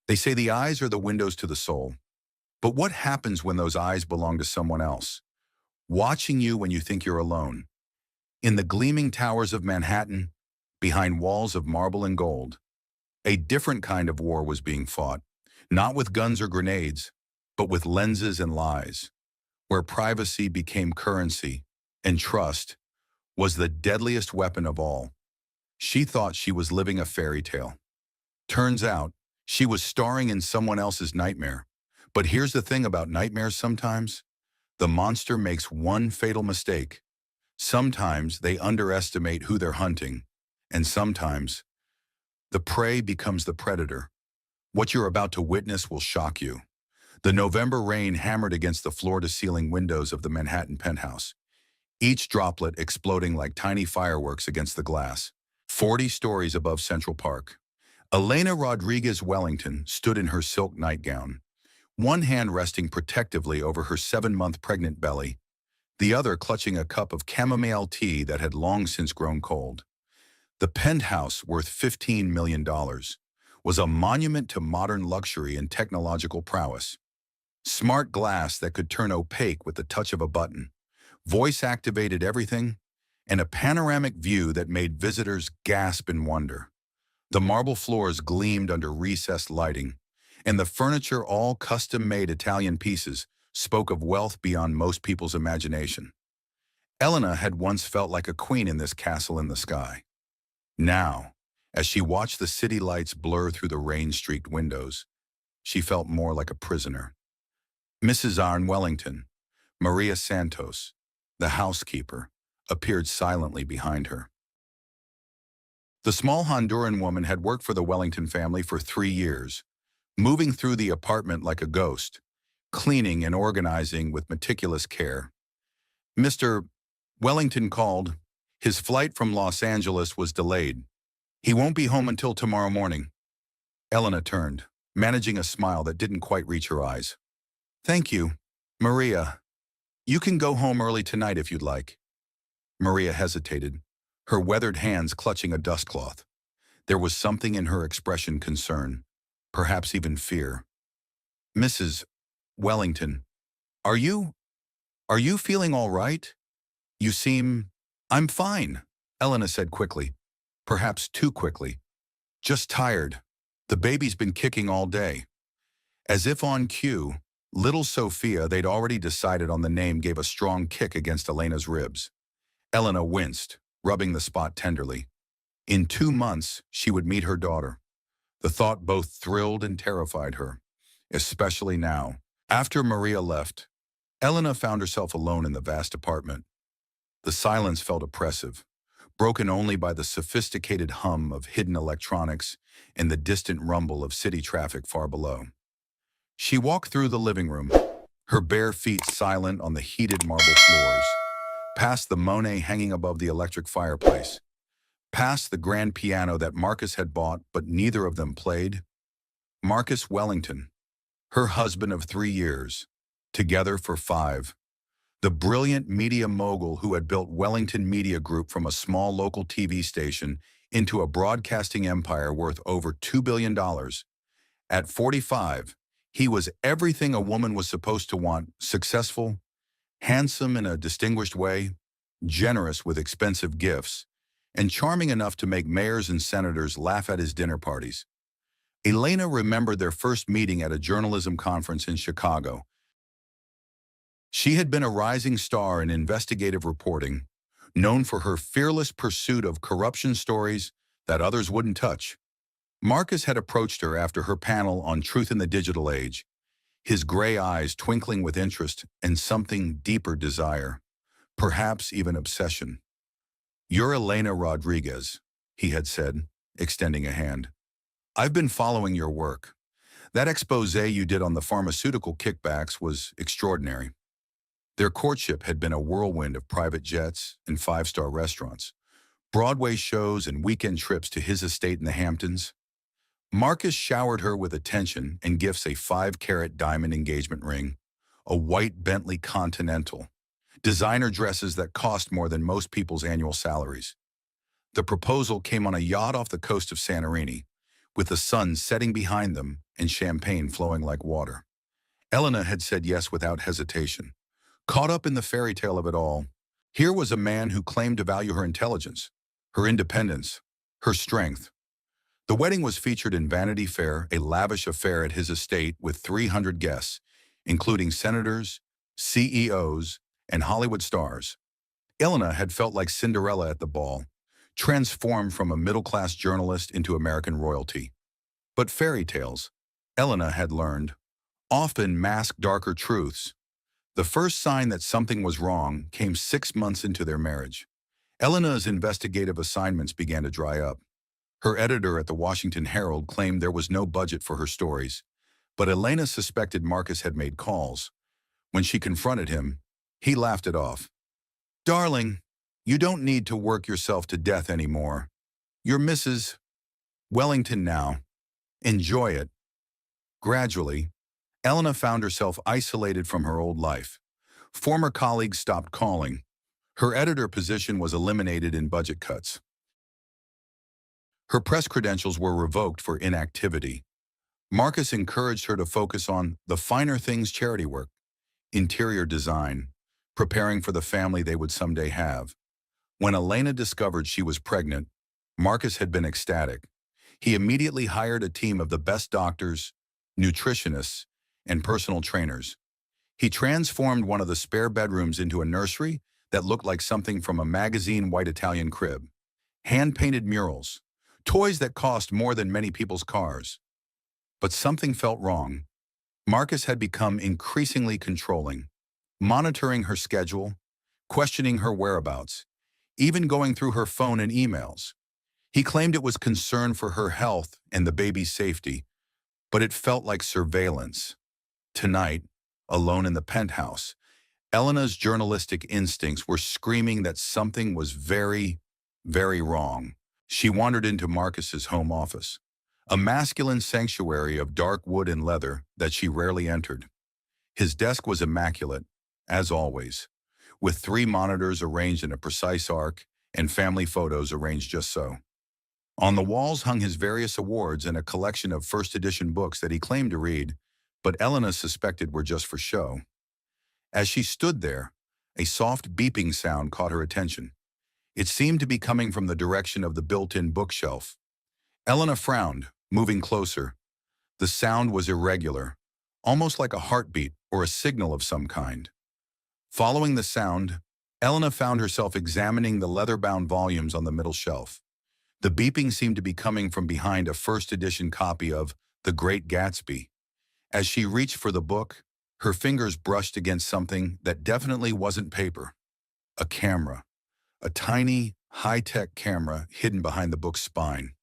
They say the eyes are the windows to the soul. But what happens when those eyes belong to someone else, watching you when you think you're alone? In the gleaming towers of Manhattan, behind walls of marble and gold, a different kind of war was being fought, not with guns or grenades, but with lenses and lies, where privacy became currency and trust was the deadliest weapon of all. She thought she was living a fairy tale. Turns out, she was starring in someone else's nightmare. But here's the thing about nightmares sometimes. The monster makes one fatal mistake. Sometimes they underestimate who they're hunting, and sometimes the prey becomes the predator. What you're about to witness will shock you. The November rain hammered against the floor-to-ceiling windows of the Manhattan penthouse, each droplet exploding like tiny fireworks against the glass. 40 stories above Central Park, Elena Rodriguez Wellington stood in her silk nightgown, one hand resting protectively over her 7-month pregnant belly, the other clutching a cup of chamomile tea that had long since grown cold. The penthouse, worth $15 million, was a monument to modern luxury and technological prowess. Smart glass that could turn opaque with the touch of a button, voice-activated everything, and a panoramic view that made visitors gasp in wonder. The marble floors gleamed under recessed lighting, and the furniture, all custom-made Italian pieces, spoke of wealth beyond most people's imagination. Elena had once felt like a queen in this castle in the sky. Now, as she watched the city lights blur through the rain-streaked windows, she felt more like a prisoner. Mrs. Arne Wellington, Maria Santos, the housekeeper, appeared silently behind her. The small Honduran woman had worked for the Wellington family for 3 years, moving through the apartment like a ghost, cleaning and organizing with meticulous care. Mr. Wellington called. His flight from Los Angeles was delayed. He won't be home until tomorrow morning. Elena turned, managing a smile that didn't quite reach her eyes. Thank you, Maria. You can go home early tonight if you'd like. Maria hesitated, her weathered hands clutching a dustcloth. There was something in her expression concern, perhaps even fear. Mrs. Wellington, are you feeling all right? You seem... I'm fine, Elena said quickly, perhaps too quickly. Just tired. The baby's been kicking all day. As if on cue, little Sophia, they'd already decided on the name, gave a strong kick against Elena's ribs. Elena winced, rubbing the spot tenderly. In 2 months, she would meet her daughter. The thought both thrilled and terrified her, especially now. After Maria left, Elena found herself alone in the vast apartment. The silence felt oppressive, broken only by the sophisticated hum of hidden electronics and the distant rumble of city traffic far below. She walked through the living room, her bare feet silent on the heated marble floors, past the Monet hanging above the electric fireplace, past the grand piano that Marcus had bought but neither of them played. Marcus Wellington, her husband of 3 years, together for 5. The brilliant media mogul who had built Wellington Media Group from a small local TV station into a broadcasting empire worth over $2 billion. At 45, he was everything a woman was supposed to want: successful, handsome in a distinguished way, generous with expensive gifts, and charming enough to make mayors and senators laugh at his dinner parties. Elena remembered their first meeting at a journalism conference in Chicago. She had been a rising star in investigative reporting, known for her fearless pursuit of corruption stories that others wouldn't touch. Marcus had approached her after her panel on Truth in the Digital Age, his gray eyes twinkling with interest and something deeper desire, perhaps even obsession. "You're Elena Rodriguez," he had said, extending a hand. "I've been following your work. That expose you did on the pharmaceutical kickbacks was extraordinary." Their courtship had been a whirlwind of private jets and 5-star restaurants, Broadway shows and weekend trips to his estate in the Hamptons. Marcus showered her with attention and gifts: a 5-carat diamond engagement ring, a white Bentley Continental, designer dresses that cost more than most people's annual salaries. The proposal came on a yacht off the coast of Santorini, with the sun setting behind them and champagne flowing like water. Elena had said yes without hesitation. Caught up in the fairy tale of it all, here was a man who claimed to value her intelligence, her independence, her strength. The wedding was featured in Vanity Fair, a lavish affair at his estate with 300 guests, including senators, CEOs, and Hollywood stars. Elena had felt like Cinderella at the ball, transformed from a middle-class journalist into American royalty. But fairy tales, Elena had learned, often mask darker truths. The first sign that something was wrong came 6 months into their marriage. Elena's investigative assignments began to dry up. Her editor at the Washington Herald claimed there was no budget for her stories, but Elena suspected Marcus had made calls. When she confronted him, he laughed it off. "Darling, you don't need to work yourself to death anymore. You're Mrs. Wellington now. Enjoy it." Gradually, Elena found herself isolated from her old life. Former colleagues stopped calling. Her editor position was eliminated in budget cuts. Her press credentials were revoked for inactivity. Marcus encouraged her to focus on the finer things charity work, interior design, preparing for the family they would someday have. When Elena discovered she was pregnant, Marcus had been ecstatic. He immediately hired a team of the best doctors, nutritionists, and personal trainers. He transformed one of the spare bedrooms into a nursery that looked like something from a magazine white Italian crib. Hand-painted murals, toys that cost more than many people's cars. But something felt wrong. Marcus had become increasingly controlling, monitoring her schedule, questioning her whereabouts, even going through her phone and emails. He claimed it was concern for her health and the baby's safety, but it felt like surveillance. Tonight, alone in the penthouse, Elena's journalistic instincts were screaming that something was very, very wrong. She wandered into Marcus's home office, a masculine sanctuary of dark wood and leather that she rarely entered. His desk was immaculate, as always, with 3 monitors arranged in a precise arc and family photos arranged just so. On the walls hung his various awards and a collection of first-edition books that he claimed to read, but Elena suspected were just for show. As she stood there, a soft beeping sound caught her attention. It seemed to be coming from the direction of the built-in bookshelf. Elena frowned, moving closer. The sound was irregular, almost like a heartbeat or a signal of some kind. Following the sound, Elena found herself examining the leather-bound volumes on the middle shelf. The beeping seemed to be coming from behind a first-edition copy of The Great Gatsby. As she reached for the book, her fingers brushed against something that definitely wasn't paper. A camera. A tiny, high-tech camera hidden behind the book's spine.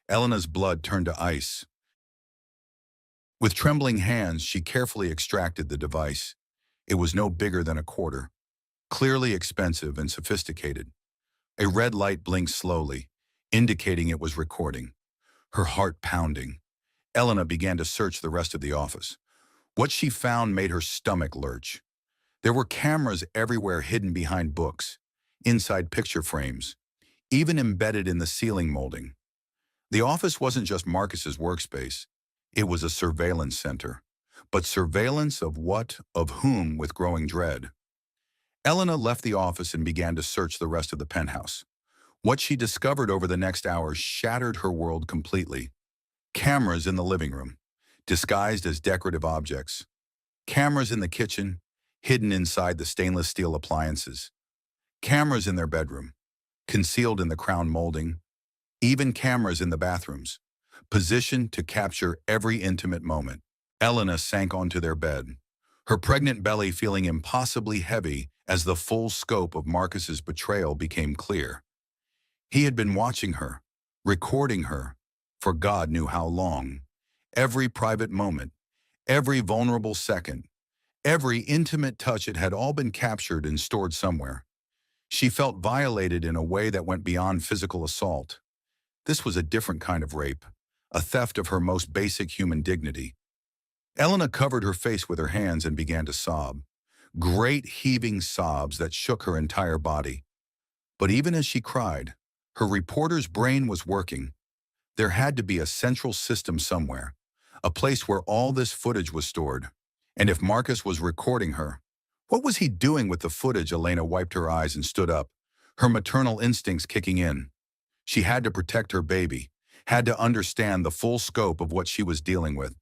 Elena's blood turned to ice. With trembling hands, she carefully extracted the device. It was no bigger than a quarter, clearly expensive and sophisticated. A red light blinked slowly, indicating it was recording. Her heart pounding, Elena began to search the rest of the office. What she found made her stomach lurch. There were cameras everywhere hidden behind books, inside picture frames, even embedded in the ceiling molding. The office wasn't just Marcus's workspace. It was a surveillance center. But surveillance of what, of whom, with growing dread. Elena left the office and began to search the rest of the penthouse. What she discovered over the next hour shattered her world completely. Cameras in the living room, disguised as decorative objects. Cameras in the kitchen, hidden inside the stainless steel appliances. Cameras in their bedroom, concealed in the crown molding. Even cameras in the bathrooms, positioned to capture every intimate moment. Elena sank onto their bed, her pregnant belly feeling impossibly heavy as the full scope of Marcus's betrayal became clear. He had been watching her, recording her, for God knew how long. Every private moment, every vulnerable second, every intimate touch, it had all been captured and stored somewhere. She felt violated in a way that went beyond physical assault. This was a different kind of rape, a theft of her most basic human dignity. Elena covered her face with her hands and began to sob, great heaving sobs that shook her entire body. But even as she cried, her reporter's brain was working. There had to be a central system somewhere, a place where all this footage was stored. And if Marcus was recording her, what was he doing with the footage? Elena wiped her eyes and stood up, her maternal instincts kicking in. She had to protect her baby, had to understand the full scope of what she was dealing with.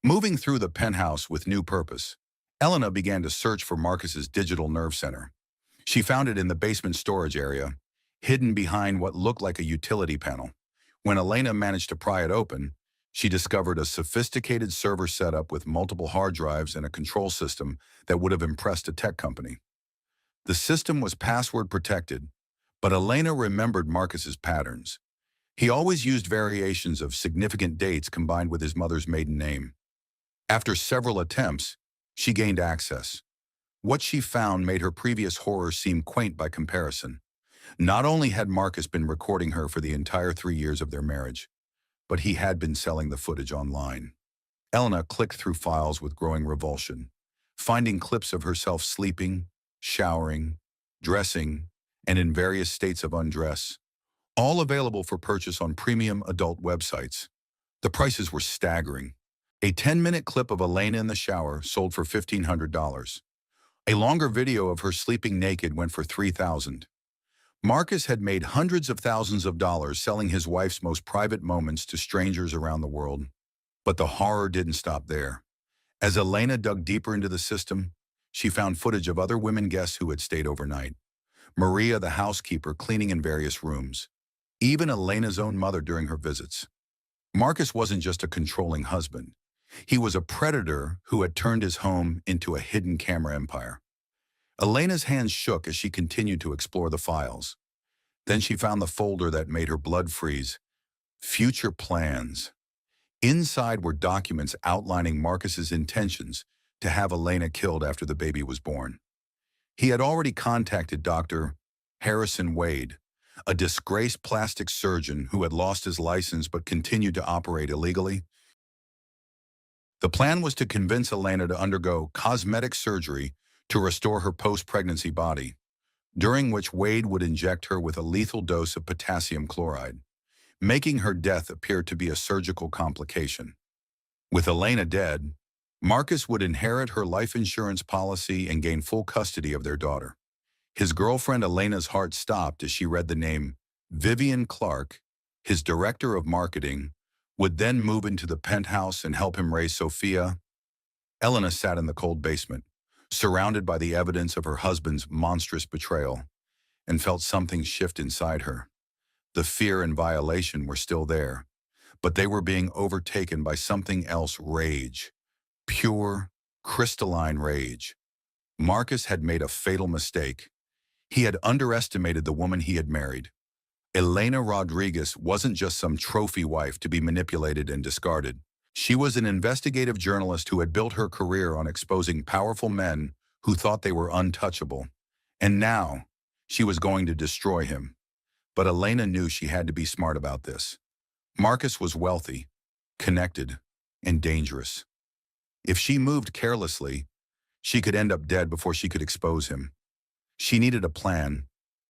Moving through the penthouse with new purpose, Elena began to search for Marcus's digital nerve center. She found it in the basement storage area, hidden behind what looked like a utility panel. When Elena managed to pry it open, she discovered a sophisticated server setup with multiple hard drives and a control system that would have impressed a tech company. The system was password protected, but Elena remembered Marcus's patterns. He always used variations of significant dates combined with his mother's maiden name. After several attempts, she gained access. What she found made her previous horrors seem quaint by comparison. Not only had Marcus been recording her for the entire 3 years of their marriage, but he had been selling the footage online. Elena clicked through files with growing revulsion, finding clips of herself sleeping, showering, dressing, and in various states of undress, all available for purchase on premium adult websites. The prices were staggering. A 10-minute clip of Elena in the shower sold for $1,500. A longer video of her sleeping naked went for $3,000. Marcus had made hundreds of thousands of dollars selling his wife's most private moments to strangers around the world. But the horror didn't stop there. As Elena dug deeper into the system, she found footage of other women guests who had stayed overnight. Maria, the housekeeper, cleaning in various rooms. Even Elena's own mother during her visits. Marcus wasn't just a controlling husband. He was a predator who had turned his home into a hidden camera empire. Elena's hands shook as she continued to explore the files. Then she found the folder that made her blood freeze. Future plans. Inside were documents outlining Marcus's intentions to have Elena killed after the baby was born. He had already contacted Dr. Harrison Wade, a disgraced plastic surgeon who had lost his license but continued to operate illegally. The plan was to convince Elena to undergo cosmetic surgery to restore her post-pregnancy body, during which Wade would inject her with a lethal dose of potassium chloride, making her death appear to be a surgical complication. With Elena dead, Marcus would inherit her life insurance policy and gain full custody of their daughter. His girlfriend Elena's heart stopped as she read the name Vivian Clark, his director of marketing, would then move into the penthouse and help him raise Sophia. Elena sat in the cold basement, surrounded by the evidence of her husband's monstrous betrayal, and felt something shift inside her. The fear and violation were still there, but they were being overtaken by something else: rage. Pure, crystalline rage. Marcus had made a fatal mistake. He had underestimated the woman he had married. Elena Rodriguez wasn't just some trophy wife to be manipulated and discarded. She was an investigative journalist who had built her career on exposing powerful men who thought they were untouchable. And now, she was going to destroy him. But Elena knew she had to be smart about this. Marcus was wealthy, connected, and dangerous. If she moved carelessly, she could end up dead before she could expose him. She needed a plan,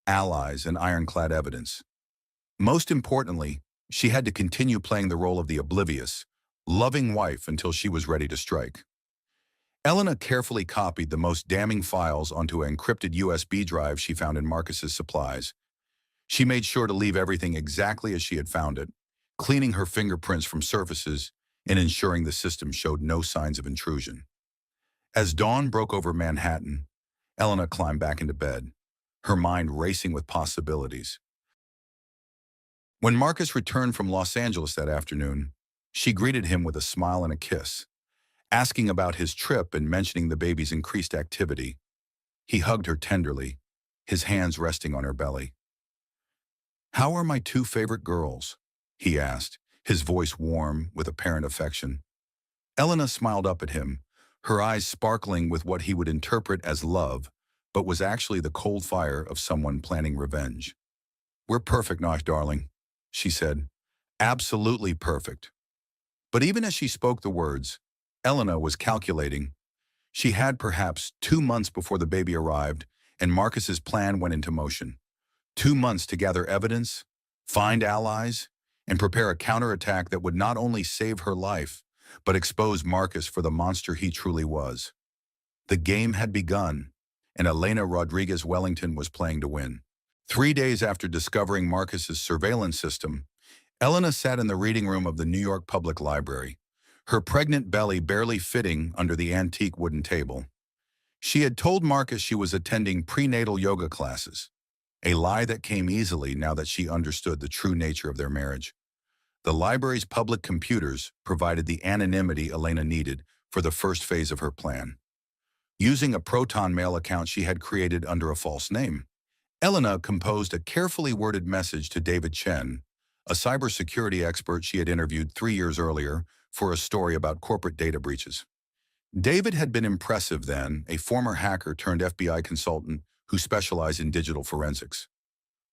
allies, and ironclad evidence. Most importantly, she had to continue playing the role of the oblivious, loving wife until she was ready to strike. Elena carefully copied the most damning files onto an encrypted USB drive she found in Marcus's supplies. She made sure to leave everything exactly as she had found it, cleaning her fingerprints from surfaces and ensuring the system showed no signs of intrusion. As dawn broke over Manhattan, Elena climbed back into bed, her mind racing with possibilities. When Marcus returned from Los Angeles that afternoon, she greeted him with a smile and a kiss, asking about his trip and mentioning the baby's increased activity. He hugged her tenderly, his hands resting on her belly. "How are my two favorite girls?" he asked, his voice warm with apparent affection. Elena smiled up at him, her eyes sparkling with what he would interpret as love, but was actually the cold fire of someone planning revenge. "We're perfect, Nosh, darling," she said. "Absolutely perfect." But even as she spoke the words, Elena was calculating. She had perhaps 2 months before the baby arrived, and Marcus's plan went into motion. 2 months to gather evidence, find allies, and prepare a counterattack that would not only save her life, but expose Marcus for the monster he truly was. The game had begun, and Elena Rodriguez Wellington was playing to win. 3 days after discovering Marcus's surveillance system, Elena sat in the reading room of the New York Public Library, her pregnant belly barely fitting under the antique wooden table. She had told Marcus she was attending prenatal yoga classes, a lie that came easily now that she understood the true nature of their marriage. The library's public computers provided the anonymity Elena needed for the first phase of her plan. Using a Proton Mail account she had created under a false name, Elena composed a carefully worded message to David Chen, a cybersecurity expert she had interviewed 3 years earlier for a story about corporate data breaches. David had been impressive then, a former hacker turned FBI consultant who specialized in digital forensics.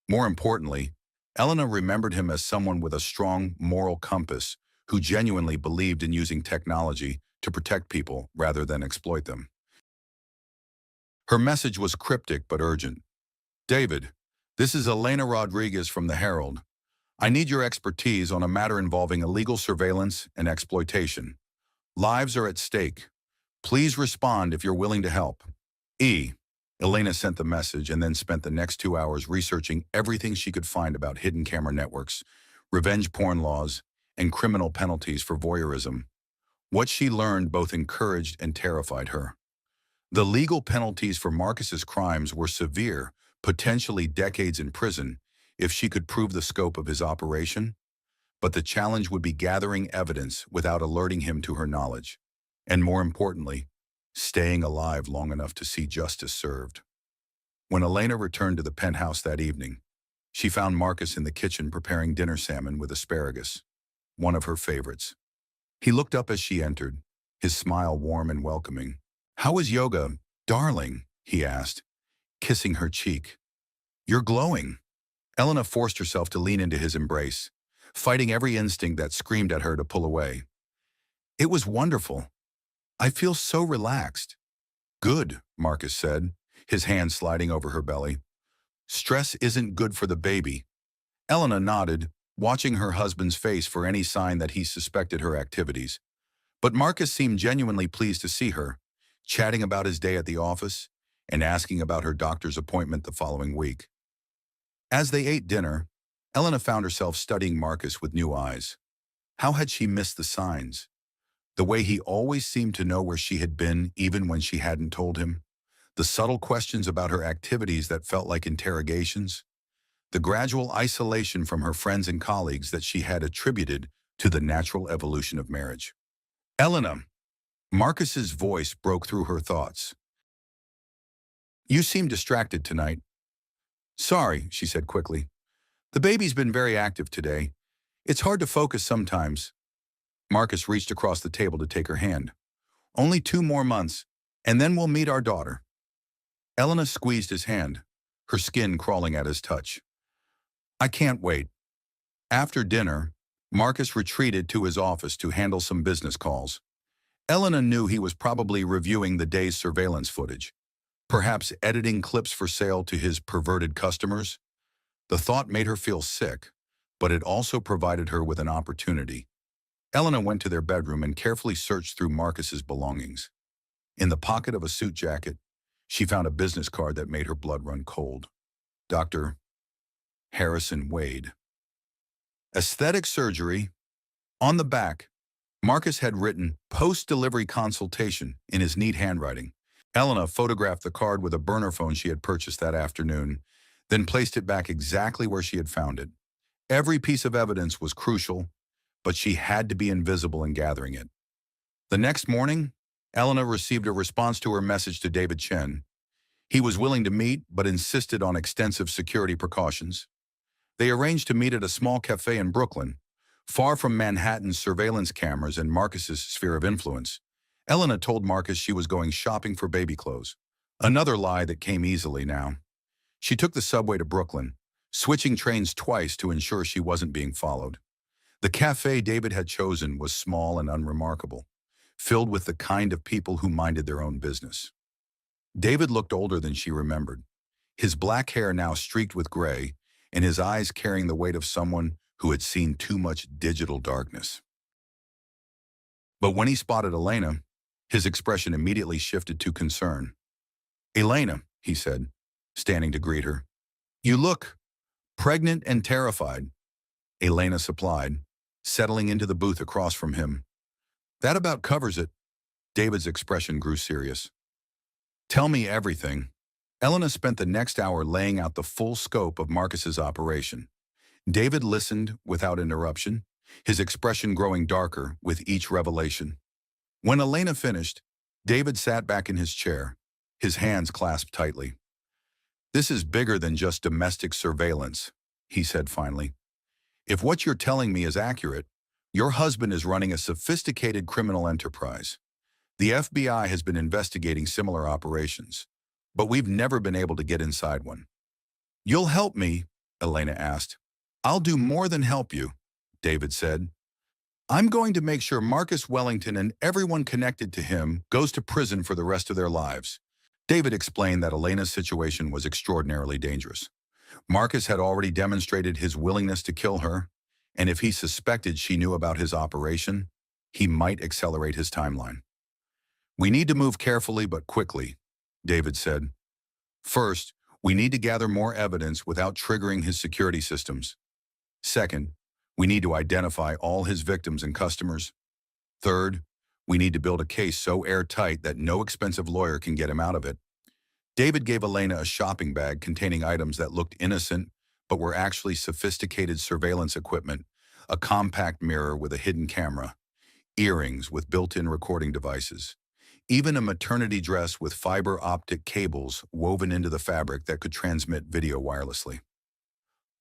More importantly, Elena remembered him as someone with a strong moral compass who genuinely believed in using technology to protect people rather than exploit them. Her message was cryptic but urgent. David, this is Elena Rodriguez from the Herald. I need your expertise on a matter involving illegal surveillance and exploitation. Lives are at stake. Please respond if you're willing to help. Elena sent the message and then spent the next 2 hours researching everything she could find about hidden camera networks, revenge porn laws, and criminal penalties for voyeurism. What she learned both encouraged and terrified her. The legal penalties for Marcus's crimes were severe, potentially decades in prison, if she could prove the scope of his operation. But the challenge would be gathering evidence without alerting him to her knowledge. And more importantly, staying alive long enough to see justice served. When Elena returned to the penthouse that evening, she found Marcus in the kitchen preparing dinner salmon with asparagus, one of her favorites. He looked up as she entered, his smile warm and welcoming. "How is yoga, darling?" he asked, kissing her cheek. "You're glowing." Elena forced herself to lean into his embrace, fighting every instinct that screamed at her to pull away. "It was wonderful. I feel so relaxed." "Good," Marcus said, his hand sliding over her belly. "Stress isn't good for the baby." Elena nodded, watching her husband's face for any sign that he suspected her activities. But Marcus seemed genuinely pleased to see her, chatting about his day at the office and asking about her doctor's appointment the following week. As they ate dinner, Elena found herself studying Marcus with new eyes. How had she missed the signs? The way he always seemed to know where she had been even when she hadn't told him. The subtle questions about her activities that felt like interrogations. The gradual isolation from her friends and colleagues that she had attributed to the natural evolution of marriage. "Elena," Marcus's voice broke through her thoughts. "You seem distracted tonight." "Sorry," she said quickly. "The baby's been very active today. It's hard to focus sometimes." Marcus reached across the table to take her hand. "Only 2 more months, and then we'll meet our daughter." Elena squeezed his hand, her skin crawling at his touch. "I can't wait." After dinner, Marcus retreated to his office to handle some business calls. Elena knew he was probably reviewing the day's surveillance footage, perhaps editing clips for sale to his perverted customers. The thought made her feel sick, but it also provided her with an opportunity. Elena went to their bedroom and carefully searched through Marcus's belongings. In the pocket of a suit jacket, she found a business card that made her blood run cold. Dr. Harrison Wade. Aesthetic surgery. On the back, Marcus had written post-delivery consultation in his neat handwriting. Elena photographed the card with a burner phone she had purchased that afternoon, then placed it back exactly where she had found it. Every piece of evidence was crucial, but she had to be invisible in gathering it. The next morning, Elena received a response to her message to David Chen. He was willing to meet, but insisted on extensive security precautions. They arranged to meet at a small cafe in Brooklyn, far from Manhattan's surveillance cameras and Marcus's sphere of influence. Elena told Marcus she was going shopping for baby clothes. Another lie that came easily now. She took the subway to Brooklyn, switching trains twice to ensure she wasn't being followed. The cafe David had chosen was small and unremarkable, filled with the kind of people who minded their own business. David looked older than she remembered, his black hair now streaked with gray, and his eyes carrying the weight of someone who had seen too much digital darkness. But when he spotted Elena, his expression immediately shifted to concern. "Elena," he said, standing to greet her. "You look pregnant and terrified," Elena supplied, settling into the booth across from him. "That about covers it." David's expression grew serious. "Tell me everything." Elena spent the next hour laying out the full scope of Marcus's operation. David listened without interruption, his expression growing darker with each revelation. When Elena finished, David sat back in his chair, his hands clasped tightly. "This is bigger than just domestic surveillance," he said finally. "If what you're telling me is accurate, your husband is running a sophisticated criminal enterprise. The FBI has been investigating similar operations, but we've never been able to get inside one." "You'll help me?" Elena asked. "I'll do more than help you," David said. "I'm going to make sure Marcus Wellington and everyone connected to him goes to prison for the rest of their lives." David explained that Elena's situation was extraordinarily dangerous. Marcus had already demonstrated his willingness to kill her, and if he suspected she knew about his operation, he might accelerate his timeline. "We need to move carefully but quickly," David said. "First, we need to gather more evidence without triggering his security systems. Second, we need to identify all his victims and customers. Third, we need to build a case so airtight that no expensive lawyer can get him out of it." David gave Elena a shopping bag containing items that looked innocent but were actually sophisticated surveillance equipment, a compact mirror with a hidden camera, earrings with built-in recording devices, even a maternity dress with fiber optic cables woven into the fabric that could transmit video wirelessly.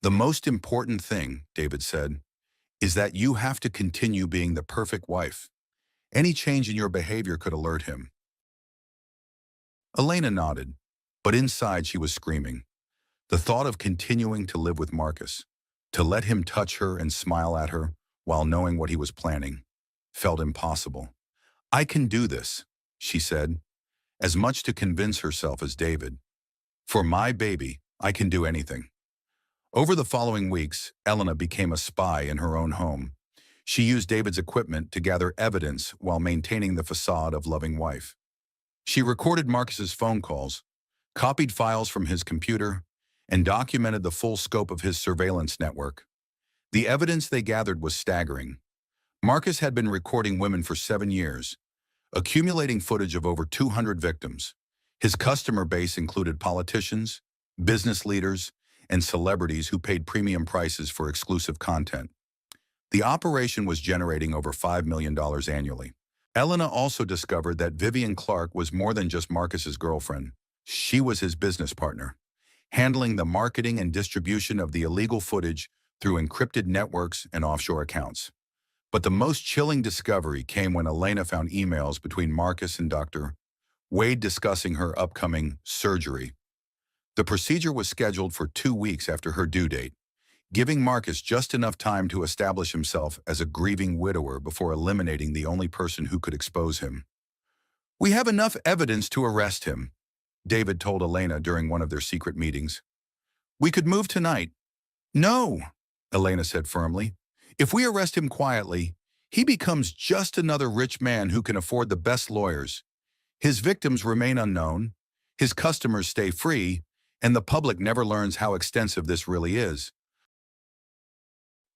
"The most important thing," David said, "is that you have to continue being the perfect wife. Any change in your behavior could alert him." Elena nodded, but inside she was screaming. The thought of continuing to live with Marcus, to let him touch her and smile at her while knowing what he was planning, felt impossible. "I can do this," she said, as much to convince herself as David. "For my baby, I can do anything." Over the following weeks, Elena became a spy in her own home. She used David's equipment to gather evidence while maintaining the facade of loving wife. She recorded Marcus's phone calls, copied files from his computer, and documented the full scope of his surveillance network. The evidence they gathered was staggering. Marcus had been recording women for 7 years, accumulating footage of over 200 victims. His customer base included politicians, business leaders, and celebrities who paid premium prices for exclusive content. The operation was generating over $5 million annually. Elena also discovered that Vivian Clark was more than just Marcus's girlfriend. She was his business partner, handling the marketing and distribution of the illegal footage through encrypted networks and offshore accounts. But the most chilling discovery came when Elena found emails between Marcus and Dr. Wade discussing her upcoming surgery. The procedure was scheduled for 2 weeks after her due date, giving Marcus just enough time to establish himself as a grieving widower before eliminating the only person who could expose him. "We have enough evidence to arrest him," David told Elena during one of their secret meetings. "We could move tonight." "No," Elena said firmly. "If we arrest him quietly, he becomes just another rich man who can afford the best lawyers. His victims remain unknown, his customers stay free, and the public never learns how extensive this really is."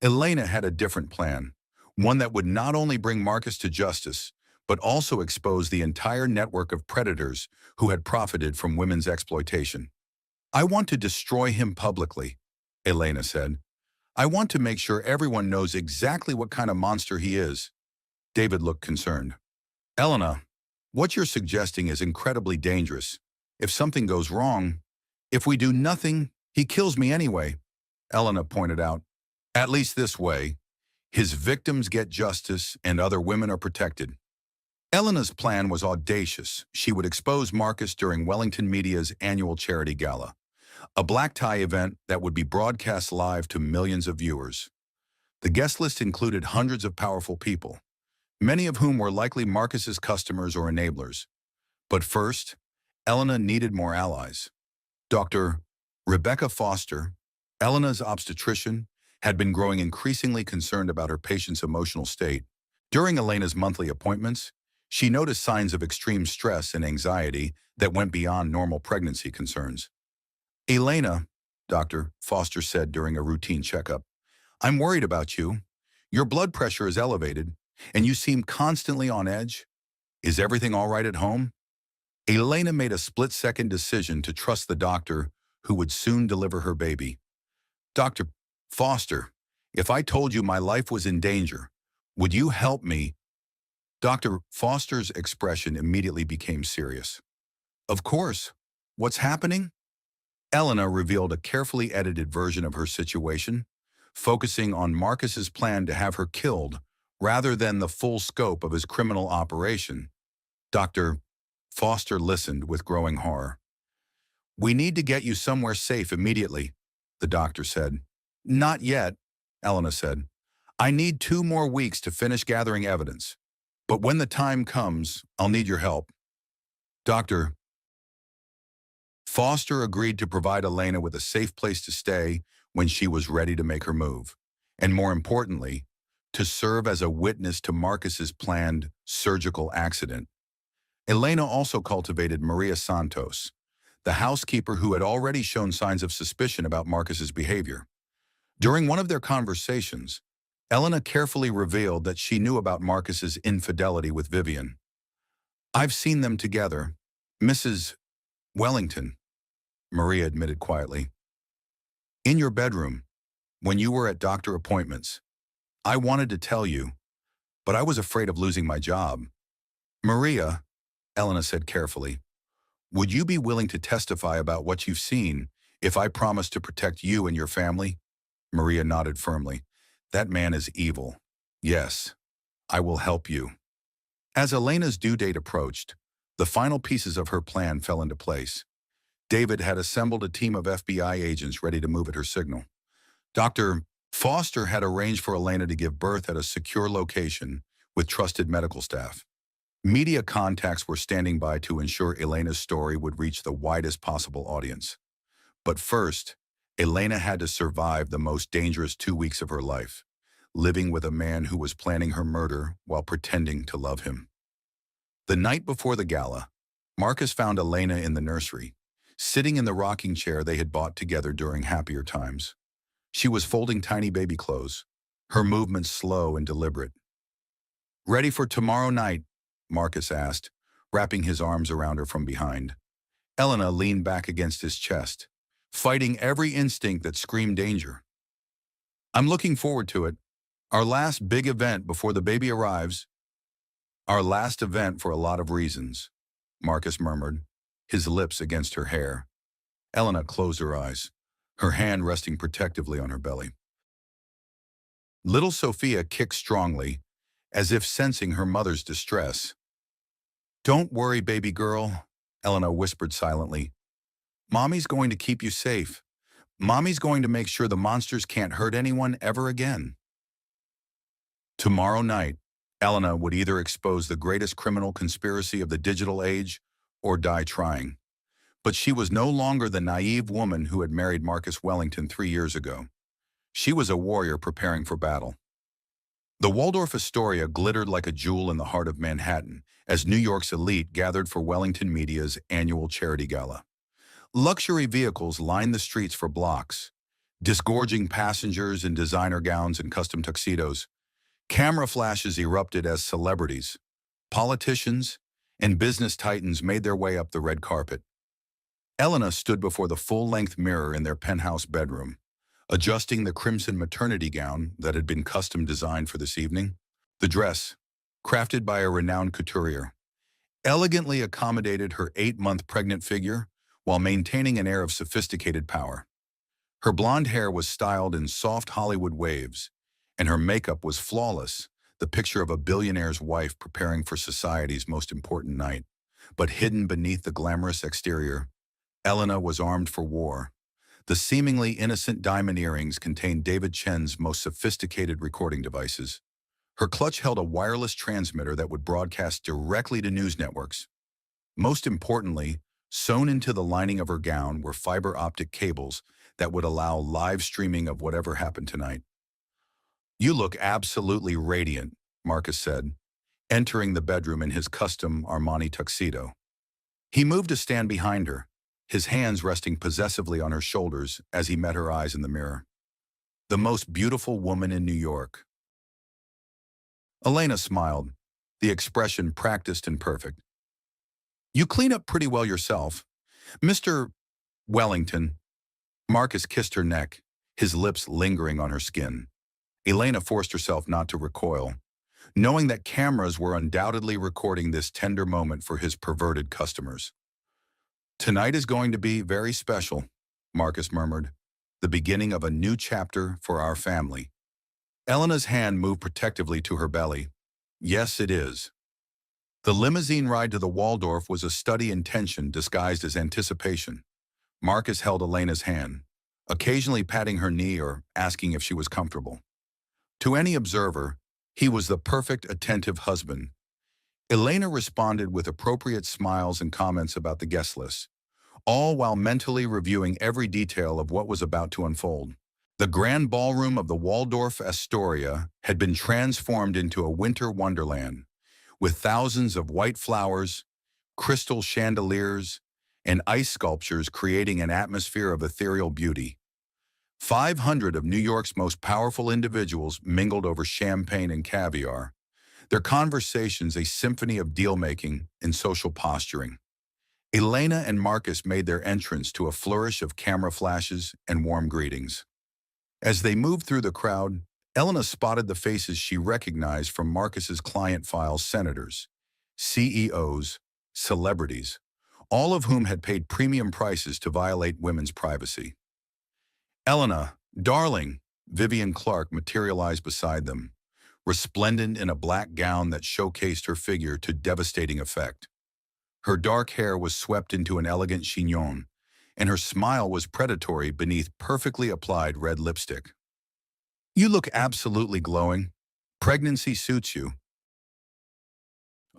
Elena had a different plan, one that would not only bring Marcus to justice, but also expose the entire network of predators who had profited from women's exploitation. "I want to destroy him publicly," Elena said. "I want to make sure everyone knows exactly what kind of monster he is." David looked concerned. "Elena, what you're suggesting is incredibly dangerous. If something goes wrong, if we do nothing, he kills me anyway," Elena pointed out. "At least this way, his victims get justice and other women are protected." Elena's plan was audacious. She would expose Marcus during Wellington Media's annual charity gala, a black tie event that would be broadcast live to millions of viewers. The guest list included hundreds of powerful people, many of whom were likely Marcus's customers or enablers. But first, Elena needed more allies. Dr. Rebecca Foster, Elena's obstetrician had been growing increasingly concerned about her patient's emotional state. During Elena's monthly appointments, she noticed signs of extreme stress and anxiety that went beyond normal pregnancy concerns. "Elena," Dr. Foster said during a routine checkup, "I'm worried about you. Your blood pressure is elevated, and you seem constantly on edge. Is everything all right at home?" Elena made a split-second decision to trust the doctor who would soon deliver her baby. "Dr. Foster, if I told you my life was in danger, would you help me?" Dr. Foster's expression immediately became serious. "Of course. What's happening?" Elena revealed a carefully edited version of her situation, focusing on Marcus's plan to have her killed rather than the full scope of his criminal operation. Dr. Foster listened with growing horror. "We need to get you somewhere safe immediately," the doctor said. "Not yet," Elena said. "I need 2 more weeks to finish gathering evidence. But when the time comes, I'll need your help." Dr. Foster agreed to provide Elena with a safe place to stay when she was ready to make her move, and more importantly, to serve as a witness to Marcus's planned surgical accident. Elena also cultivated Maria Santos, the housekeeper who had already shown signs of suspicion about Marcus's behavior. During one of their conversations, Elena carefully revealed that she knew about Marcus's infidelity with Vivian. "I've seen them together, Mrs. Wellington," Maria admitted quietly. "In your bedroom, when you were at doctor appointments. I wanted to tell you, but I was afraid of losing my job." "Maria," Elena said carefully, "would you be willing to testify about what you've seen if I promise to protect you and your family?" Maria nodded firmly. "That man is evil. Yes, I will help you." As Elena's due date approached, the final pieces of her plan fell into place. David had assembled a team of FBI agents ready to move at her signal. Dr. Foster had arranged for Elena to give birth at a secure location with trusted medical staff. Media contacts were standing by to ensure Elena's story would reach the widest possible audience. But first, Elena had to survive the most dangerous 2 weeks of her life, living with a man who was planning her murder while pretending to love him. The night before the gala, Marcus found Elena in the nursery, sitting in the rocking chair they had bought together during happier times. She was folding tiny baby clothes, her movements slow and deliberate. "Ready for tomorrow night?" Marcus asked, wrapping his arms around her from behind. Elena leaned back against his chest, fighting every instinct that screamed danger. "I'm looking forward to it. Our last big event before the baby arrives." "Our last event for a lot of reasons," Marcus murmured, his lips against her hair. Elena closed her eyes, her hand resting protectively on her belly. Little Sophia kicked strongly, as if sensing her mother's distress. "Don't worry, baby girl," Elena whispered silently. "Mommy's going to keep you safe. Mommy's going to make sure the monsters can't hurt anyone ever again." Tomorrow night, Elena would either expose the greatest criminal conspiracy of the digital age or die trying. But she was no longer the naive woman who had married Marcus Wellington 3 years ago. She was a warrior preparing for battle. The Waldorf Astoria glittered like a jewel in the heart of Manhattan as New York's elite gathered for Wellington Media's annual charity gala. Luxury vehicles lined the streets for blocks, disgorging passengers in designer gowns and custom tuxedos. Camera flashes erupted as celebrities, politicians, and business titans made their way up the red carpet. Elena stood before the full-length mirror in their penthouse bedroom, adjusting the crimson maternity gown that had been custom designed for this evening. The dress, crafted by a renowned couturier, elegantly accommodated her 8-month pregnant figure while maintaining an air of sophisticated power. Her blonde hair was styled in soft Hollywood waves, and her makeup was flawless, the picture of a billionaire's wife preparing for society's most important night. But hidden beneath the glamorous exterior, Elena was armed for war. The seemingly innocent diamond earrings contained David Chen's most sophisticated recording devices. Her clutch held a wireless transmitter that would broadcast directly to news networks. Most importantly, sewn into the lining of her gown were fiber optic cables that would allow live streaming of whatever happened tonight. You look absolutely radiant, Marcus said, entering the bedroom in his custom Armani tuxedo. He moved to stand behind her, his hands resting possessively on her shoulders as he met her eyes in the mirror. The most beautiful woman in New York. Elena smiled, the expression practiced and perfect. You clean up pretty well yourself. Mr. Wellington. Marcus kissed her neck, his lips lingering on her skin. Elena forced herself not to recoil, knowing that cameras were undoubtedly recording this tender moment for his perverted customers. Tonight is going to be very special, Marcus murmured, the beginning of a new chapter for our family. Elena's hand moved protectively to her belly. Yes, it is. The limousine ride to the Waldorf was a study in tension disguised as anticipation. Marcus held Elena's hand, occasionally patting her knee or asking if she was comfortable. To any observer, he was the perfect attentive husband. Elena responded with appropriate smiles and comments about the guest list, all while mentally reviewing every detail of what was about to unfold. The grand ballroom of the Waldorf Astoria had been transformed into a winter wonderland, with thousands of white flowers, crystal chandeliers, and ice sculptures creating an atmosphere of ethereal beauty. 500 of New York's most powerful individuals mingled over champagne and caviar, their conversations a symphony of deal-making and social posturing. Elena and Marcus made their entrance to a flourish of camera flashes and warm greetings. As they moved through the crowd, Elena spotted the faces she recognized from Marcus's client file: senators, CEOs, celebrities, all of whom had paid premium prices to violate women's privacy. Elena, darling, Vivian Clark materialized beside them, resplendent in a black gown that showcased her figure to devastating effect. Her dark hair was swept into an elegant chignon, and her smile was predatory beneath perfectly applied red lipstick. You look absolutely glowing. Pregnancy suits you.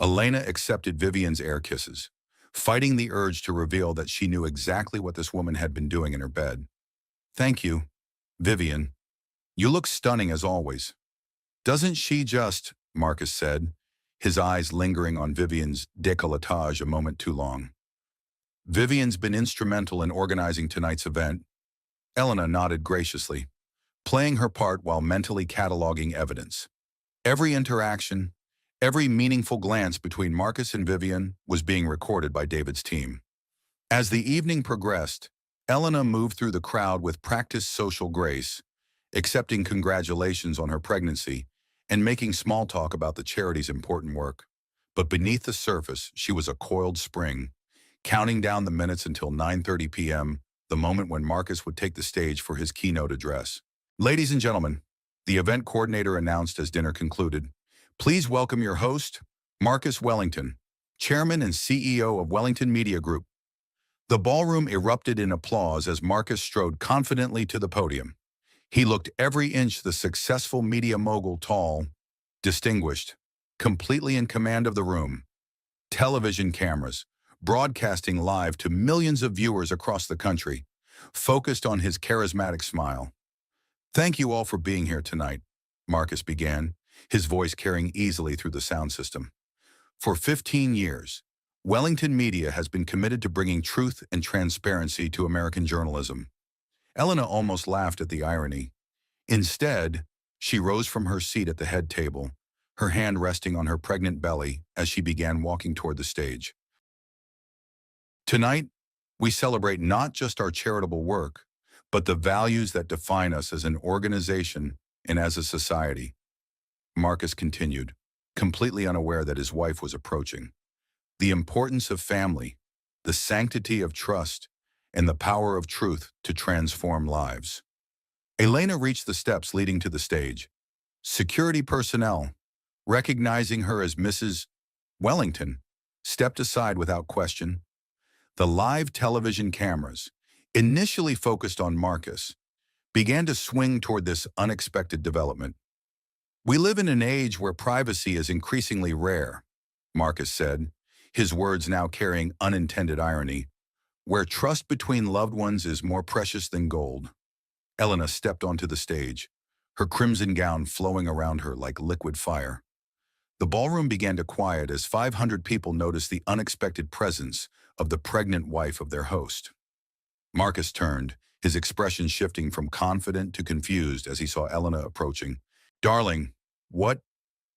Elena accepted Vivian's air kisses, fighting the urge to reveal that she knew exactly what this woman had been doing in her bed. Thank you, Vivian. You look stunning as always. Doesn't she just, Marcus said, his eyes lingering on Vivian's décolletage a moment too long. Vivian's been instrumental in organizing tonight's event. Elena nodded graciously, playing her part while mentally cataloging evidence. Every interaction, every meaningful glance between Marcus and Vivian was being recorded by David's team. As the evening progressed, Elena moved through the crowd with practiced social grace, accepting congratulations on her pregnancy and making small talk about the charity's important work. But beneath the surface, she was a coiled spring, counting down the minutes until 9:30 p.m., the moment when Marcus would take the stage for his keynote address. Ladies and gentlemen, the event coordinator announced as dinner concluded, please welcome your host, Marcus Wellington, Chairman and CEO of Wellington Media Group. The ballroom erupted in applause as Marcus strode confidently to the podium. He looked every inch the successful media mogul: tall, distinguished, completely in command of the room. Television cameras, broadcasting live to millions of viewers across the country, focused on his charismatic smile. Thank you all for being here tonight, Marcus began, his voice carrying easily through the sound system. For 15 years, Wellington Media has been committed to bringing truth and transparency to American journalism. Elena almost laughed at the irony. Instead, she rose from her seat at the head table, her hand resting on her pregnant belly as she began walking toward the stage. Tonight, we celebrate not just our charitable work, but the values that define us as an organization and as a society. Marcus continued, completely unaware that his wife was approaching. The importance of family, the sanctity of trust, and the power of truth to transform lives. Elena reached the steps leading to the stage. Security personnel, recognizing her as Mrs. Wellington, stepped aside without question. The live television cameras, initially focused on Marcus, began to swing toward this unexpected development. We live in an age where privacy is increasingly rare, Marcus said, his words now carrying unintended irony. where trust between loved ones is more precious than gold. Elena stepped onto the stage, her crimson gown flowing around her like liquid fire. The ballroom began to quiet as 500 people noticed the unexpected presence of the pregnant wife of their host. Marcus turned, his expression shifting from confident to confused as he saw Elena approaching. "Darling, what?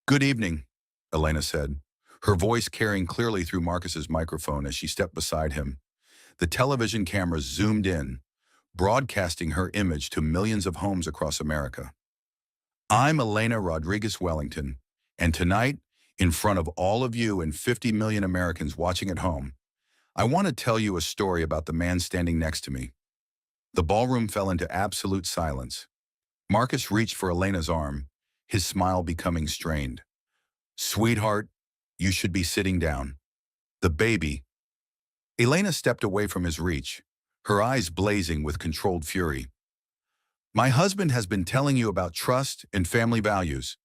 Good evening," Elena said, her voice carrying clearly through Marcus's microphone as she stepped beside him. The television cameras zoomed in, broadcasting her image to millions of homes across America. "I'm Elena Rodriguez Wellington, and tonight, in front of all of you and 50 million Americans watching at home, I want to tell you a story about the man standing next to me." The ballroom fell into absolute silence. Marcus reached for Elena's arm, his smile becoming strained. "Sweetheart, you should be sitting down. The baby." Elena stepped away from his reach, her eyes blazing with controlled fury. "My husband has been telling you about trust and family values.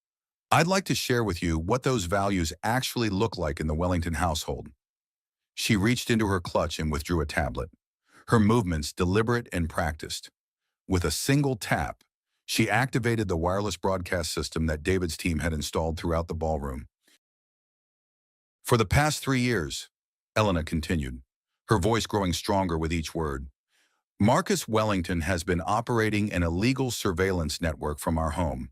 I'd like to share with you what those values actually look like in the Wellington household." She reached into her clutch and withdrew a tablet, her movements deliberate and practiced. With a single tap, she activated the wireless broadcast system that David's team had installed throughout the ballroom. "For the past 3 years," Elena continued, her voice growing stronger with each word, "Marcus Wellington has been operating an illegal surveillance network from our home.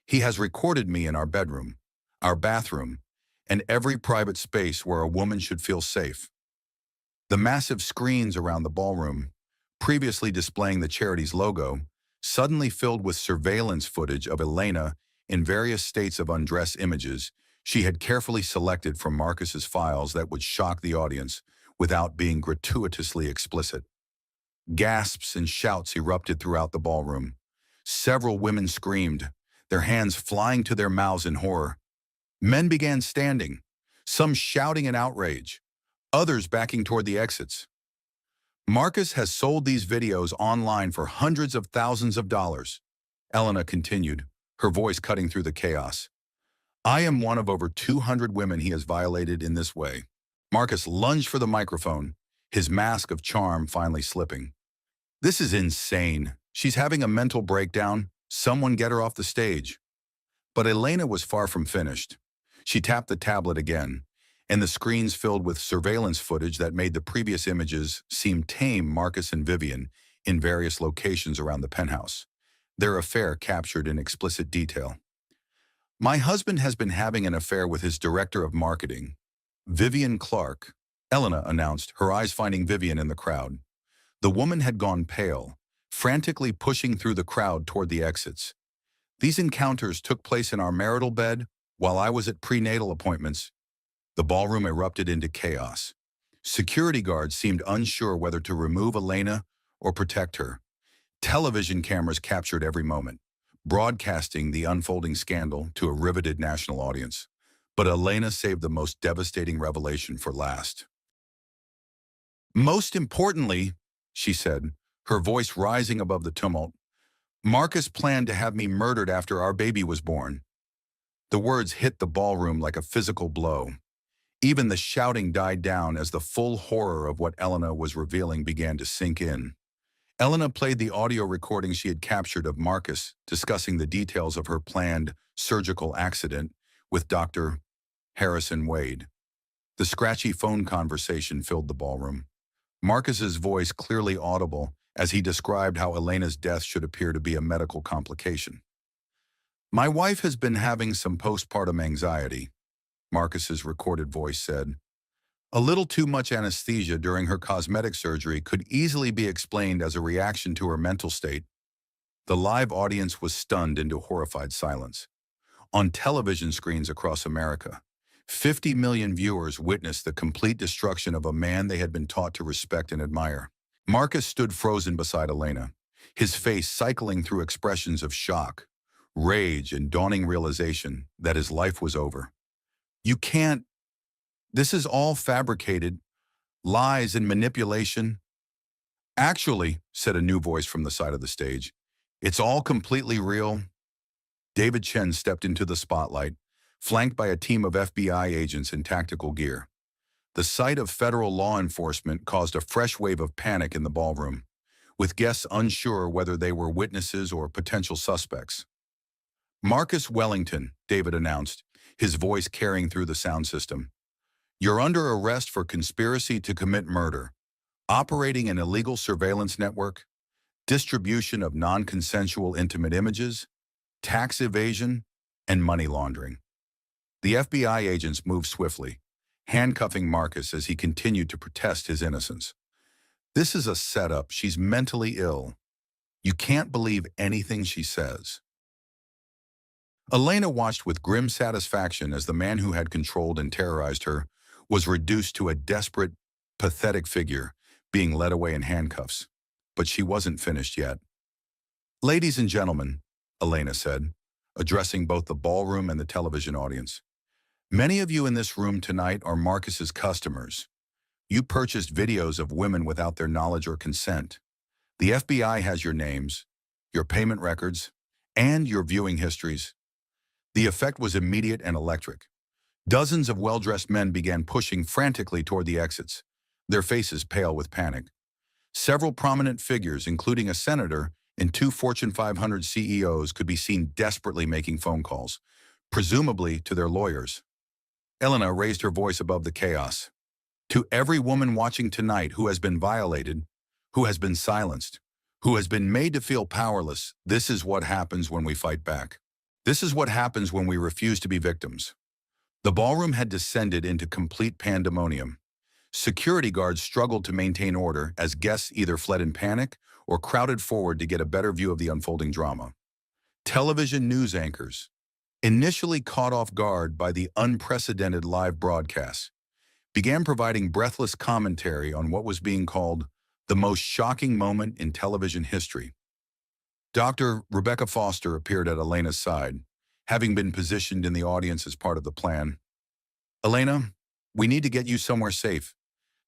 He has recorded me in our bedroom, our bathroom, and every private space where a woman should feel safe." The massive screens around the ballroom, previously displaying the charity's logo, suddenly filled with surveillance footage of Elena in various states of undress images she had carefully selected from Marcus's files that would shock the audience without being gratuitously explicit. Gasps and shouts erupted throughout the ballroom. Several women screamed, their hands flying to their mouths in horror. Men began standing, some shouting in outrage, others backing toward the exits. "Marcus has sold these videos online for hundreds of thousands of dollars," Elena continued, her voice cutting through the chaos. "I am one of over 200 women he has violated in this way." Marcus lunged for the microphone, his mask of charm finally slipping. "This is insane. She's having a mental breakdown. Someone get her off the stage." But Elena was far from finished. She tapped the tablet again, and the screens filled with surveillance footage that made the previous images seem tame. Marcus and Vivian in various locations around the penthouse, their affair captured in explicit detail. "My husband has been having an affair with his director of marketing, Vivian Clark," Elena announced, her eyes finding Vivian in the crowd. The woman had gone pale, frantically pushing through the crowd toward the exits. "These encounters took place in our marital bed while I was at prenatal appointments." The ballroom erupted into chaos. Security guards seemed unsure whether to remove Elena or protect her. Television cameras captured every moment, broadcasting the unfolding scandal to a riveted national audience. But Elena saved the most devastating revelation for last. "Most importantly," she said, her voice rising above the tumult, "Marcus planned to have me murdered after our baby was born." The words hit the ballroom like a physical blow. Even the shouting died down as the full horror of what Elena was revealing began to sink in. Elena played the audio recording she had captured of Marcus discussing the details of her planned surgical accident with Dr. Harrison Wade. The scratchy phone conversation filled the ballroom, Marcus's voice clearly audible as he described how Elena's death should appear to be a medical complication. "My wife has been having some postpartum anxiety," Marcus's recorded voice said. "A little too much anesthesia during her cosmetic surgery could easily be explained as a reaction to her mental state." The live audience was stunned into horrified silence. On television screens across America, 50 million viewers witnessed the complete destruction of a man they had been taught to respect and admire. Marcus stood frozen beside Elena, his face cycling through expressions of shock, rage, and dawning realization that his life was over. "You can't. This is all fabricated, lies and manipulation." "Actually," said a new voice from the side of the stage, "it's all completely real." David Chen stepped into the spotlight, flanked by a team of FBI agents in tactical gear. The sight of federal law enforcement caused a fresh wave of panic in the ballroom, with guests unsure whether they were witnesses or potential suspects. "Marcus Wellington," David announced, his voice carrying through the sound system. "You're under arrest for conspiracy to commit murder, operating an illegal surveillance network, distribution of non-consensual intimate images, tax evasion, and money laundering." The FBI agents moved swiftly, handcuffing Marcus as he continued to protest his innocence. "This is a setup. She's mentally ill. You can't believe anything she says." Elena watched with grim satisfaction as the man who had controlled and terrorized her was reduced to a desperate, pathetic figure, being led away in handcuffs. But she wasn't finished yet. "Ladies and gentlemen," Elena said, addressing both the ballroom and the television audience, "many of you in this room tonight are Marcus's customers. You purchased videos of women without their knowledge or consent. The FBI has your names, your payment records, and your viewing histories." The effect was immediate and electric. Dozens of well-dressed men began pushing frantically toward the exits, their faces pale with panic. Several prominent figures, including a senator and two Fortune 500 CEOs, could be seen desperately making phone calls, presumably to their lawyers. Elena raised her voice above the chaos. "To every woman watching tonight who has been violated, who has been silenced, who has been made to feel powerless, this is what happens when we fight back. This is what happens when we refuse to be victims." The ballroom had descended into complete pandemonium. Security guards struggled to maintain order as guests either fled in panic or crowded forward to get a better view of the unfolding drama. Television news anchors, initially caught off guard by the unprecedented live broadcasts, began providing breathless commentary on what was being called the most shocking moment in television history. Dr. Rebecca Foster appeared at Elena's side, having been positioned in the audience as part of the plan. "Elena, we need to get you somewhere safe.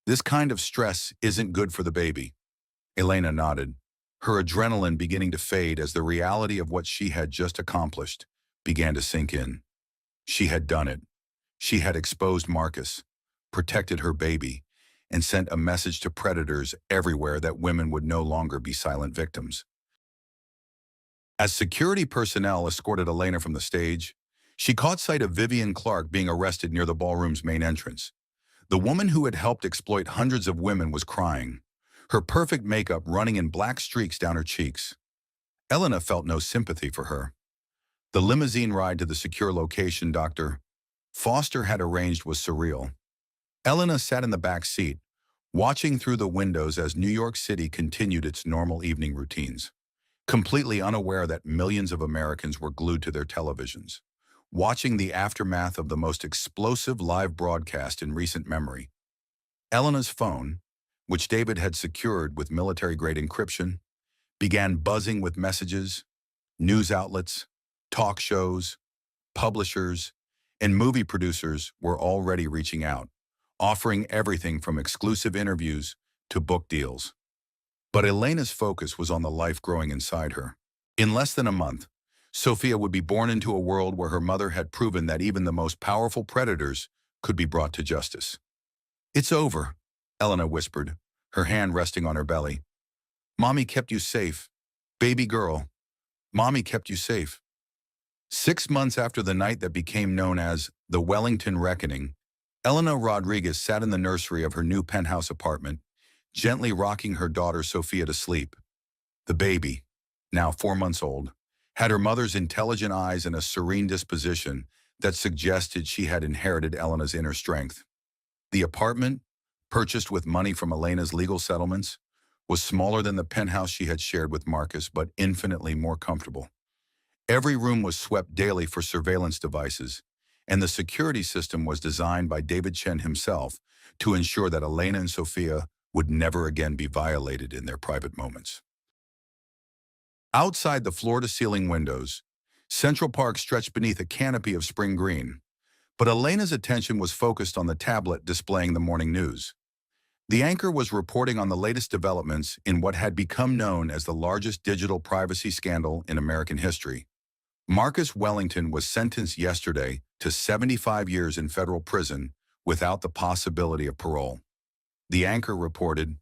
This kind of stress isn't good for the baby." Elena nodded, her adrenaline beginning to fade as the reality of what she had just accomplished began to sink in. She had done it. She had exposed Marcus, protected her baby, and sent a message to predators everywhere that women would no longer be silent victims. As security personnel escorted Elena from the stage, she caught sight of Vivian Clark being arrested near the ballroom's main entrance. The woman who had helped exploit hundreds of women was crying, her perfect makeup running in black streaks down her cheeks. Elena felt no sympathy for her. The limousine ride to the secure location Dr. Foster had arranged was surreal. Elena sat in the back seat, watching through the windows as New York City continued its normal evening routines, completely unaware that millions of Americans were glued to their televisions, watching the aftermath of the most explosive live broadcast in recent memory. Elena's phone, which David had secured with military-grade encryption, began buzzing with messages. News outlets, talk shows, publishers, and movie producers were already reaching out, offering everything from exclusive interviews to book deals. But Elena's focus was on the life growing inside her. In less than a month, Sophia would be born into a world where her mother had proven that even the most powerful predators could be brought to justice. "It's over," Elena whispered, her hand resting on her belly. "Mommy kept you safe. Baby girl, Mommy kept you safe." 6 months after the night that became known as the Wellington Reckoning, Elena Rodriguez sat in the nursery of her new penthouse apartment, gently rocking her daughter Sophia to sleep. The baby, now 4 months old, had her mother's intelligent eyes and a serene disposition that suggested she had inherited Elena's inner strength. The apartment, purchased with money from Elena's legal settlements, was smaller than the penthouse she had shared with Marcus, but infinitely more comfortable. Every room was swept daily for surveillance devices, and the security system was designed by David Chen himself to ensure that Elena and Sophia would never again be violated in their private moments. Outside the floor-to-ceiling windows, Central Park stretched beneath a canopy of spring green, but Elena's attention was focused on the tablet displaying the morning news. The anchor was reporting on the latest developments in what had become known as the largest digital privacy scandal in American history. Marcus Wellington was sentenced yesterday to 75 years in federal prison without the possibility of parole. The anchor reported,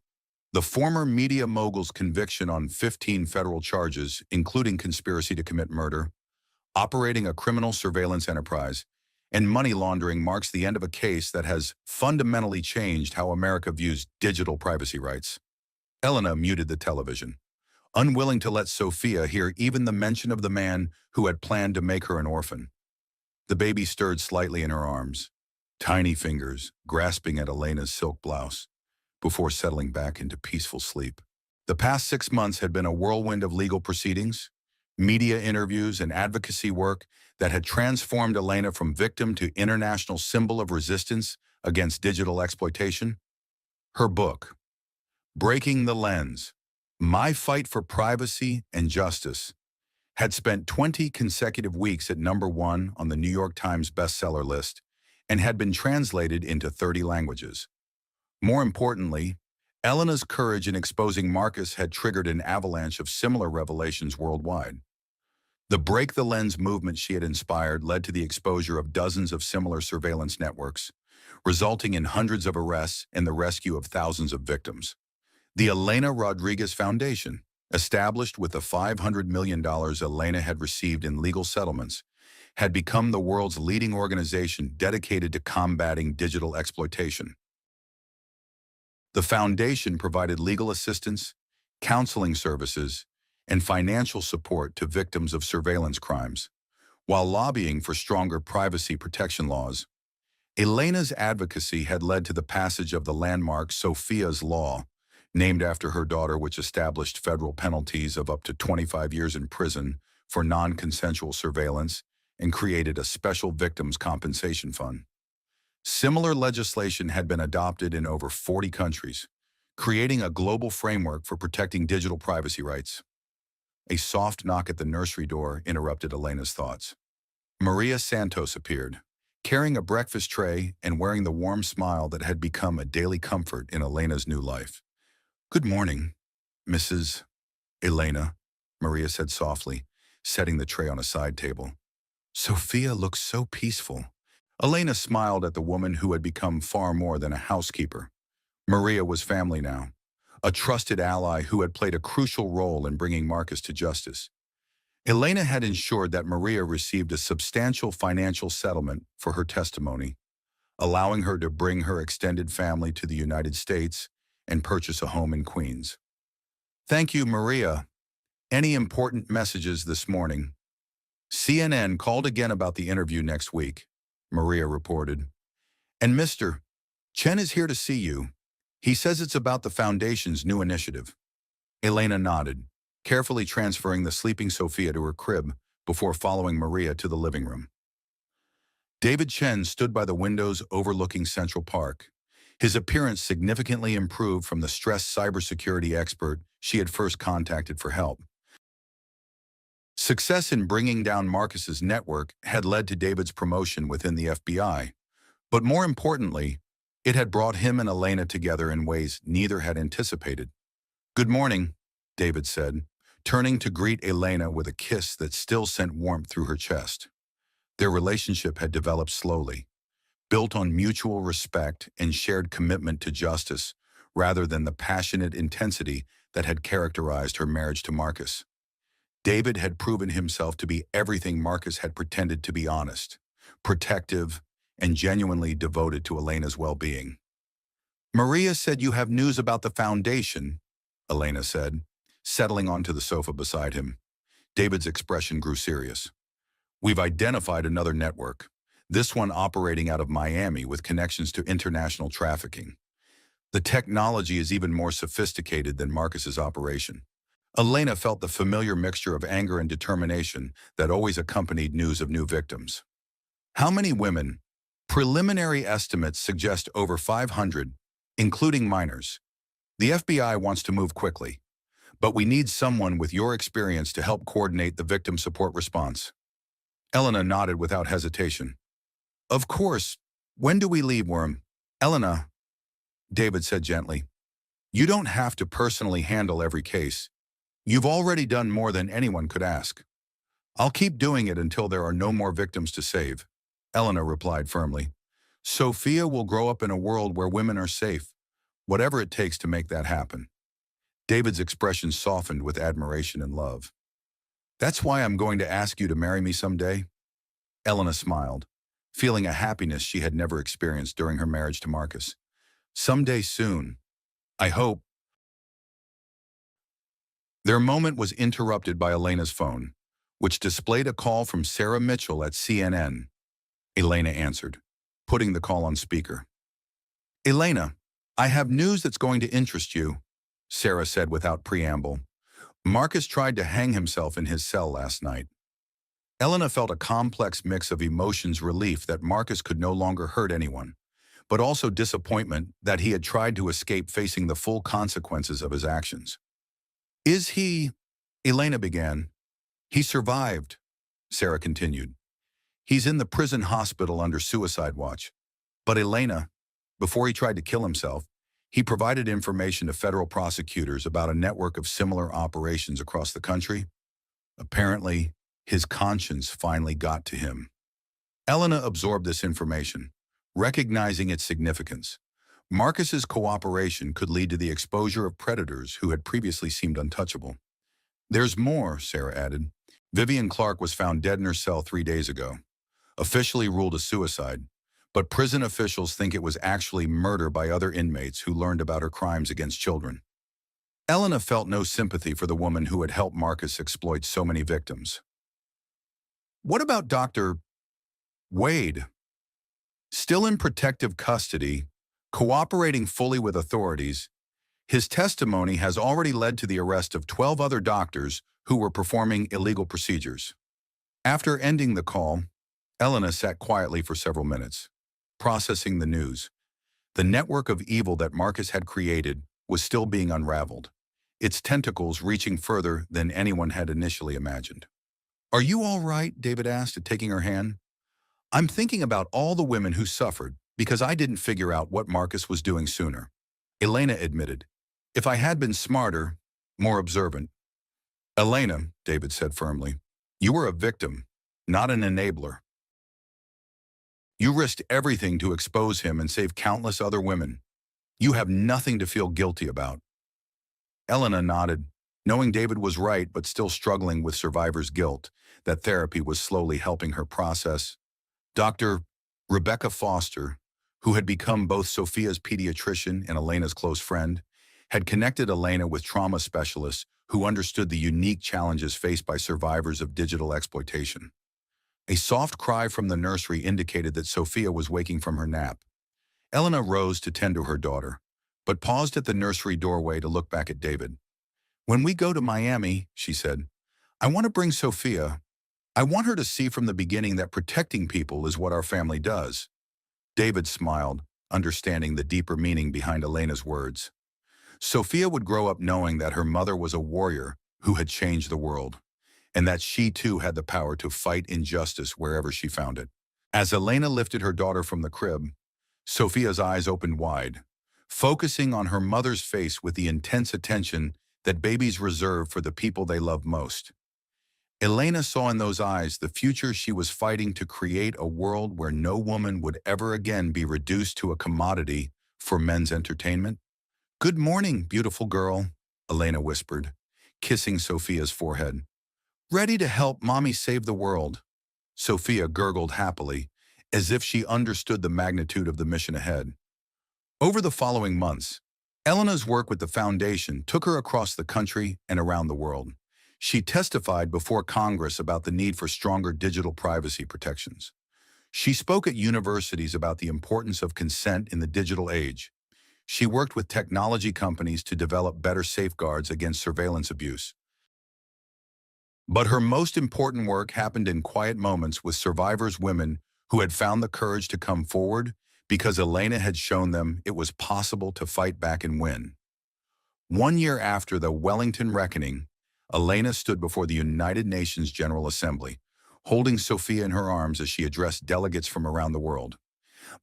the former media mogul's conviction on 15 federal charges, including conspiracy to commit murder, operating a criminal surveillance enterprise, and money laundering marks the end of a case that has fundamentally changed how America views digital privacy rights. Elena muted the television, unwilling to let Sophia hear even the mention of the man who had planned to make her an orphan. The baby stirred slightly in her arms, tiny fingers grasping at Elena's silk blouse, before settling back into peaceful sleep. The past 6 months had been a whirlwind of legal proceedings, media interviews, and advocacy work that had transformed Elena from victim to international symbol of resistance against digital exploitation. Her book, Breaking the Lens, My Fight for Privacy and Justice, had spent 20 consecutive weeks at #1 on the New York Times bestseller list and had been translated into 30 languages. More importantly, Elena's courage in exposing Marcus had triggered an avalanche of similar revelations worldwide. The Break the Lens movement she had inspired led to the exposure of dozens of similar surveillance networks, resulting in hundreds of arrests and the rescue of thousands of victims. The Elena Rodriguez Foundation, established with the $500 million Elena had received in legal settlements, had become the world's leading organization dedicated to combating digital exploitation. The foundation provided legal assistance, counseling services, and financial support to victims of surveillance crimes, while lobbying for stronger privacy protection laws. Elena's advocacy had led to the passage of the landmark Sophia's Law, named after her daughter, which established federal penalties of up to 25 years in prison for non-consensual surveillance and created a special victims' compensation fund. Similar legislation had been adopted in over 40 countries, creating a global framework for protecting digital privacy rights. A soft knock at the nursery door interrupted Elena's thoughts. Maria Santos appeared, carrying a breakfast tray and wearing the warm smile that had become a daily comfort in Elena's new life. "Good morning, Mrs. Elena," Maria said softly, setting the tray on a side table. "Sophia looks so peaceful." Elena smiled at the woman who had become far more than a housekeeper. Maria was family now, a trusted ally who had played a crucial role in bringing Marcus to justice. Elena had ensured that Maria received a substantial financial settlement for her testimony, allowing her to bring her extended family to the United States and purchase a home in Queens. "Thank you, Maria. Any important messages this morning?" "CNN called again about the interview next week," Maria reported. "And Mr. Chen is here to see you. He says it's about the Foundation's new initiative." Elena nodded, carefully transferring the sleeping Sophia to her crib before following Maria to the living room. David Chen stood by the windows overlooking Central Park, his appearance significantly improved from the stressed cybersecurity expert she had first contacted for help. Success in bringing down Marcus's network had led to David's promotion within the FBI, but more importantly, it had brought him and Elena together in ways neither had anticipated. "Good morning," David said, turning to greet Elena with a kiss that still sent warmth through her chest. Their relationship had developed slowly, built on mutual respect and shared commitment to justice, rather than the passionate intensity that had characterized her marriage to Marcus. David had proven himself to be everything Marcus had pretended to be: honest, protective, and genuinely devoted to Elena's well-being. "Maria said you have news about the Foundation," Elena said, settling onto the sofa beside him. David's expression grew serious. "We've identified another network, this one operating out of Miami with connections to international trafficking. The technology is even more sophisticated than Marcus's operation." Elena felt the familiar mixture of anger and determination that always accompanied news of new victims. "How many women?" "Preliminary estimates suggest over 500, including minors. The FBI wants to move quickly, but we need someone with your experience to help coordinate the victim support response." Elena nodded without hesitation. "Of course. When do we leave, Worm?" "Elena," David said gently, "you don't have to personally handle every case. You've already done more than anyone could ask." "I'll keep doing it until there are no more victims to save," Elena replied firmly. Sophia will grow up in a world where women are safe, whatever it takes to make that happen. David's expression softened with admiration and love. That's why I'm going to ask you to marry me someday? Elena smiled, feeling a happiness she had never experienced during her marriage to Marcus. Someday soon, I hope. Their moment was interrupted by Elena's phone, which displayed a call from Sarah Mitchell at CNN. Elena answered, putting the call on speaker. Elena, I have news that's going to interest you, Sarah said without preamble. Marcus tried to hang himself in his cell last night. Elena felt a complex mix of emotions: relief that Marcus could no longer hurt anyone, but also disappointment that he had tried to escape facing the full consequences of his actions. Is he? Elena began. He survived, Sarah continued. He's in the prison hospital under suicide watch. But Elena, before he tried to kill himself, he provided information to federal prosecutors about a network of similar operations across the country. Apparently, his conscience finally got to him. Elena absorbed this information, recognizing its significance. Marcus's cooperation could lead to the exposure of predators who had previously seemed untouchable. There's more, Sarah added. Vivian Clark was found dead in her cell 3 days ago, officially ruled a suicide, but prison officials think it was actually murder by other inmates who learned about her crimes against children. Elena felt no sympathy for the woman who had helped Marcus exploit so many victims. What about Dr. Wade? Still in protective custody, cooperating fully with authorities, his testimony has already led to the arrest of 12 other doctors who were performing illegal procedures. After ending the call, Elena sat quietly for several minutes, processing the news. The network of evil that Marcus had created was still being unraveled, its tentacles reaching further than anyone had initially imagined. Are you all right? David asked, taking her hand. I'm thinking about all the women who suffered because I didn't figure out what Marcus was doing sooner. Elena admitted, if I had been smarter, more observant. Elena, David said firmly, you were a victim, not an enabler. You risked everything to expose him and save countless other women. You have nothing to feel guilty about. Elena nodded, knowing David was right but still struggling with survivor's guilt, that therapy was slowly helping her process. Dr. Rebecca Foster, who had become both Sophia's pediatrician and Elena's close friend, had connected Elena with trauma specialists who understood the unique challenges faced by survivors of digital exploitation. A soft cry from the nursery indicated that Sophia was waking from her nap. Elena rose to tend to her daughter, but paused at the nursery doorway to look back at David. When we go to Miami, she said, I want to bring Sophia. I want her to see from the beginning that protecting people is what our family does. David smiled, understanding the deeper meaning behind Elena's words. Sophia would grow up knowing that her mother was a warrior who had changed the world, and that she too had the power to fight injustice wherever she found it. As Elena lifted her daughter from the crib, Sophia's eyes opened wide, focusing on her mother's face with the intense attention that babies reserve for the people they love most. Elena saw in those eyes the future she was fighting to create, a world where no woman would ever again be reduced to a commodity for men's entertainment. Good morning, beautiful girl, Elena whispered, kissing Sophia's forehead. Ready to help Mommy save the world. Sophia gurgled happily, as if she understood the magnitude of the mission ahead. Over the following months, Elena's work with the foundation took her across the country and around the world. She testified before Congress about the need for stronger digital privacy protections. She spoke at universities about the importance of consent in the digital age. She worked with technology companies to develop better safeguards against surveillance abuse. But her most important work happened in quiet moments with survivors, women who had found the courage to come forward because Elena had shown them it was possible to fight back and win. 1 year after the Wellington Reckoning, Elena stood before the United Nations General Assembly, holding Sophia in her arms as she addressed delegates from around the world.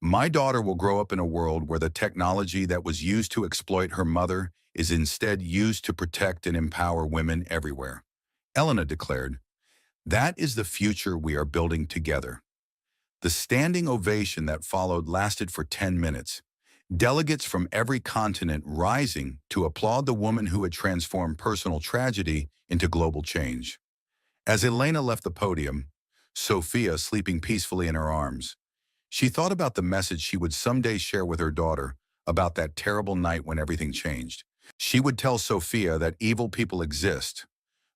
My daughter will grow up in a world where the technology that was used to exploit her mother is instead used to protect and empower women everywhere. Elena declared, that is the future we are building together. The standing ovation that followed lasted for 10 minutes, delegates from every continent rising to applaud the woman who had transformed personal tragedy into global change. As Elena left the podium, Sophia sleeping peacefully in her arms, she thought about the message she would someday share with her daughter about that terrible night when everything changed. She would tell Sophia that evil people exist,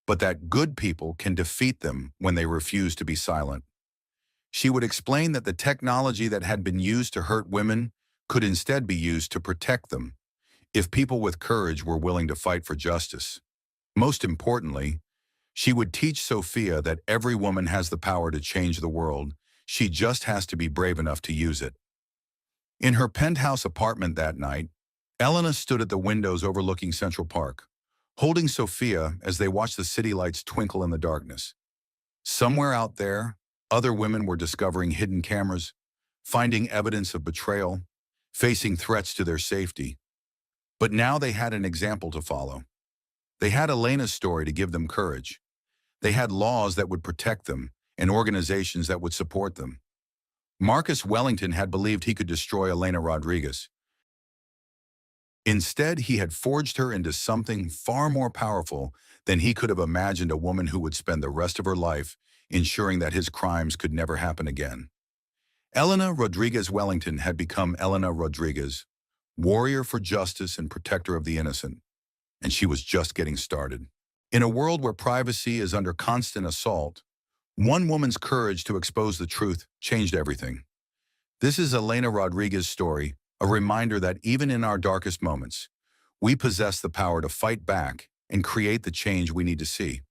but that good people can defeat them when they refuse to be silent. She would explain that the technology that had been used to hurt women could instead be used to protect them, if people with courage were willing to fight for justice. Most importantly, she would teach Sophia that every woman has the power to change the world. She just has to be brave enough to use it. In her penthouse apartment that night, Elena stood at the windows overlooking Central Park, holding Sophia as they watched the city lights twinkle in the darkness. Somewhere out there, other women were discovering hidden cameras, finding evidence of betrayal, facing threats to their safety. But now they had an example to follow. They had Elena's story to give them courage. They had laws that would protect them and organizations that would support them. Marcus Wellington had believed he could destroy Elena Rodriguez. Instead, he had forged her into something far more powerful than he could have imagined, a woman who would spend the rest of her life ensuring that his crimes could never happen again. Elena Rodriguez Wellington had become Elena Rodriguez, warrior for justice and protector of the innocent, and she was just getting started. In a world where privacy is under constant assault, one woman's courage to expose the truth changed everything. This is Elena Rodriguez's story, a reminder that even in our darkest moments, we possess the power to fight back and create the change we need to see.